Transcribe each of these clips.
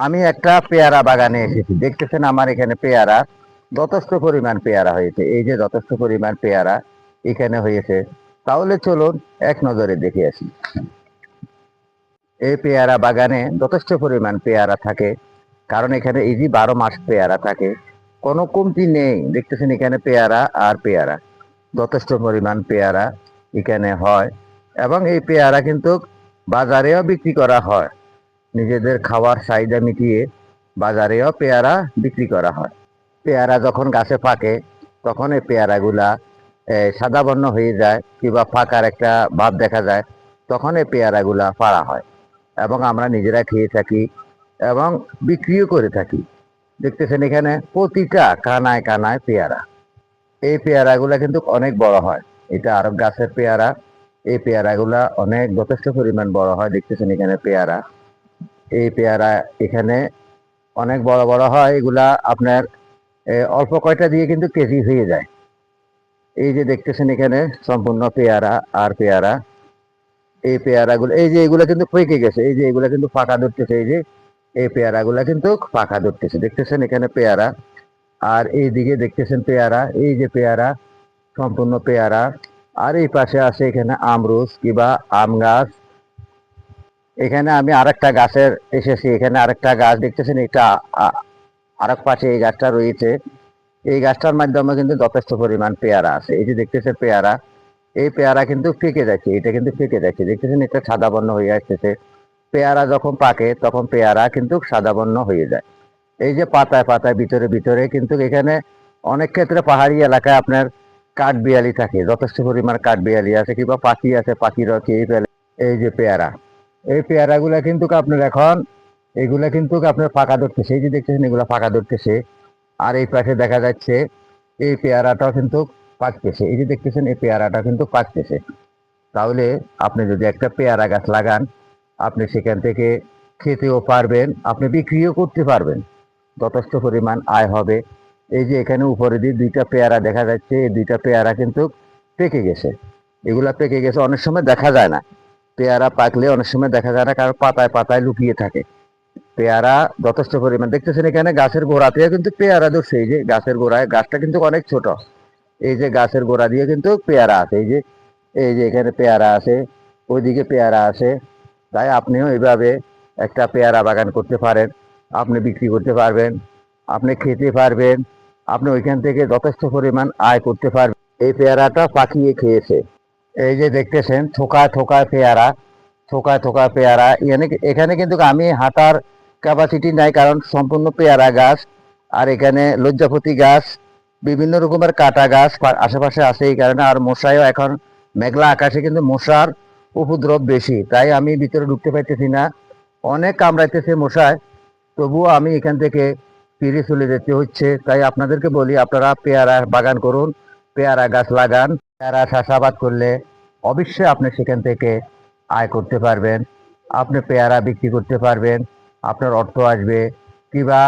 আমি একটা পেয়ারা বাগানে এসেছি, দেখতেছেন আমার এখানে পেয়ারা যথেষ্ট পরিমাণ পেয়ারা হয়েছে। এই যে যথেষ্ট পরিমাণ পেয়ারা এখানে হয়েছে, তাহলে চলুন এক নজরে দেখে আসি। এই পেয়ারা বাগানে যথেষ্ট পরিমাণ পেয়ারা থাকে, কারণ এখানে এই যে 12 মাস পেয়ারা থাকে, কোনো কমতি নেই। দেখতেছেন এখানে পেয়ারা আর পেয়ারা, যথেষ্ট পরিমাণ পেয়ারা এখানে হয়। এবং এই পেয়ারা কিন্তু বাজারেও বিক্রি করা হয়, নিজেদের খাওয়ার চাহিদা মিটিয়ে বাজারেও পেয়ারা বিক্রি করা হয়। পেয়ারা যখন গাছে পাকে তখন এই পেয়ারাগুলা সাদা বর্ণ হয়ে যায় কিংবা ফাঁকার একটা ভাব দেখা যায়, তখন এই পেয়ারাগুলা পাড়া হয় এবং আমরা নিজেরা খেয়ে থাকি এবং বিক্রিও করে থাকি। দেখতেছেন এখানে প্রতিটা কানায় কানায় পেয়ারা। এই পেয়ারাগুলা কিন্তু অনেক বড় হয়, এটা আরব গাছের পেয়ারা। এই পেয়ারাগুলা অনেক যথেষ্ট পরিমাণ বড় হয়। দেখতেছেন এখানে পেয়ারা, এই পেয়ারা এখানে অনেক বড় বড় হয়। এগুলা আপনার অল্প কয়টা দিয়ে কিন্তু কেজি হয়ে যায়। এই যে দেখতেছেন এখানে সম্পূর্ণ পেয়ারা আর পেয়ারা। এই পেয়ারাগুলো এই যে এগুলা কিন্তু পেকে গেছে, এই যে এগুলা কিন্তু পাকা ধরতেছে। এই যে এই পেয়ারাগুলা কিন্তু পাকা ধরতেছে, দেখতেছেন এখানে পেয়ারা। আর এই দিকে দেখতেছেন পেয়ারা, এই যে পেয়ারা সম্পূর্ণ পেয়ারা। আর এই পাশে আছে এখানে আমরুস কিংবা আম গাছ। এখানে আমি আরেকটা গাছের এসেছি, এখানে আরেকটা গাছ দেখতেছেন, এটা আরেক পাশে এই গাছটা রয়েছে। এই গাছটার মাধ্যমে কিন্তু যথেষ্ট পরিমাণ পেয়ারা আছে। এই যে দেখতেছেন পেয়ারা, এই পেয়ারা কিন্তু পেকে যাচ্ছে, এটা কিন্তু পেকে যাচ্ছে। দেখতেছেন এটা সাদা বর্ণ হয়ে আসতেছে। পেয়ারা যখন পাকে তখন পেয়ারা কিন্তু সাদা বর্ণ হয়ে যায়। এই যে পাতায় পাতায় ভিতরে ভিতরে কিন্তু এখানে অনেক ক্ষেত্রে পাহাড়ি এলাকায় আপনার কাঠবিড়ালি থাকে, যথেষ্ট পরিমাণ কাঠবিড়ালি আছে কিংবা পাখি আছে, পাখিরা খেয়ে ফেলে। এই যে পেয়ারা, এই পেয়ারাগুলা কিন্তু আপনার এখন এগুলা কিন্তু আপনার পাকা ধরতেছে। এই যে দেখতেছেন এগুলা পাকা ধরতেছে। আর এই পাশে দেখা যাচ্ছে এই পেয়ারাটাও কিন্তু পাকতেছে। এই যে দেখতেছেন এই পেয়ারাটা কিন্তু পাকতেছে। তাহলে আপনি যদি একটা পেয়ারা গাছ লাগান, আপনি সেখান থেকে খেতেও পারবেন, আপনি বিক্রিও করতে পারবেন, যথেষ্ট পরিমাণ আয় হবে। এই যে এখানে উপরে দিয়ে দুইটা পেয়ারা দেখা যাচ্ছে, এই দুইটা পেয়ারা কিন্তু পেকে গেছে। এগুলা পেকে গেছে, অনেক সময় দেখা যায় না। পেয়ারা পাকলে অনেক সময় দেখা যায় না, কারণ পাতায় পাতায় লুকিয়ে থাকে। পেয়ারা যথেষ্ট পরিমাণ দেখতেছেন এখানে গাছের গোড়াতে কিন্তু পেয়ারা ধরছে। এই যে গাছের গোড়ায়, গাছটা কিন্তু অনেক ছোট। এই যে গাছের গোড়া দিয়ে কিন্তু পেয়ারা আছে। এই যে এখানে পেয়ারা আছে, ওইদিকে পেয়ারা আছে। তাই আপনিও এইভাবে একটা পেয়ারা বাগান করতে পারেন, আপনি বিক্রি করতে পারবেন, আপনি খেতে পারবেন, আপনি ওইখান থেকে যথেষ্ট পরিমাণ আয় করতে পারবেন। এই পেয়ারাটা পাকিয়ে খেয়েছে। এই যে দেখতেছেন থোকায় থোকায় পেয়ারা, থোকায় থোকায় পেয়ারা। এখানে কিন্তু আমি হাঁটার ক্যাপাসিটি নাই, কারণ সম্পূর্ণ পেয়ারা গাছ। আর এখানে লজ্জাপতি গাছ, বিভিন্ন রকমের কাটা গাছ আশেপাশে আছে। এই কারণে আর মশাইও এখন মেঘলা আকাশে কিন্তু মশার উপদ্রব বেশি, তাই আমি ভিতরে ঢুকতে পারতেছি না, অনেক কামড়াইতেছে মশায়। তবুও আমি এখান থেকে ফিরে চলে যেতে হচ্ছে। তাই আপনাদেরকে বলি, আপনারা পেয়ারা বাগান করুন, পেয়ারা গাছ লাগান। পেয়ারা চাষাবাদ করলে অবশ্যই আপনি সেখান থেকে আয় করতে পারবেন, আপনি পেয়ারা বিক্রি করতে পারবেন, আপনার অর্থ আসবে। কিংবা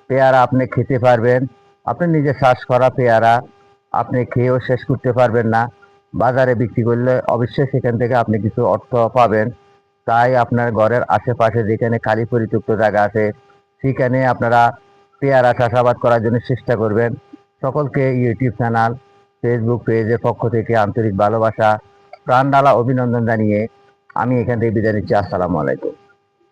পেয়ারা আপনি খেতে পারবেন, আপনি নিজে চাষ করা পেয়ারা আপনি খেয়েও শেষ করতে পারবেন না, বাজারে বিক্রি করলে অবশ্যই সেখান থেকে আপনি কিছু অর্থ পাবেন। তাই আপনার ঘরের আশেপাশে যেখানে খালি পরিত্যক্ত জায়গা আছে, সেখানে আপনারা পেয়ারা চাষাবাদ করার জন্য চেষ্টা করবেন। সকলকে ইউটিউব চ্যানেল, ফেসবুক পেজের পক্ষ থেকে আন্তরিক ভালোবাসা, প্রাণ ঢালা অভিনন্দন জানিয়ে আমি এখান থেকে বিদায় নিচ্ছি। আসসালামু আলাইকুম।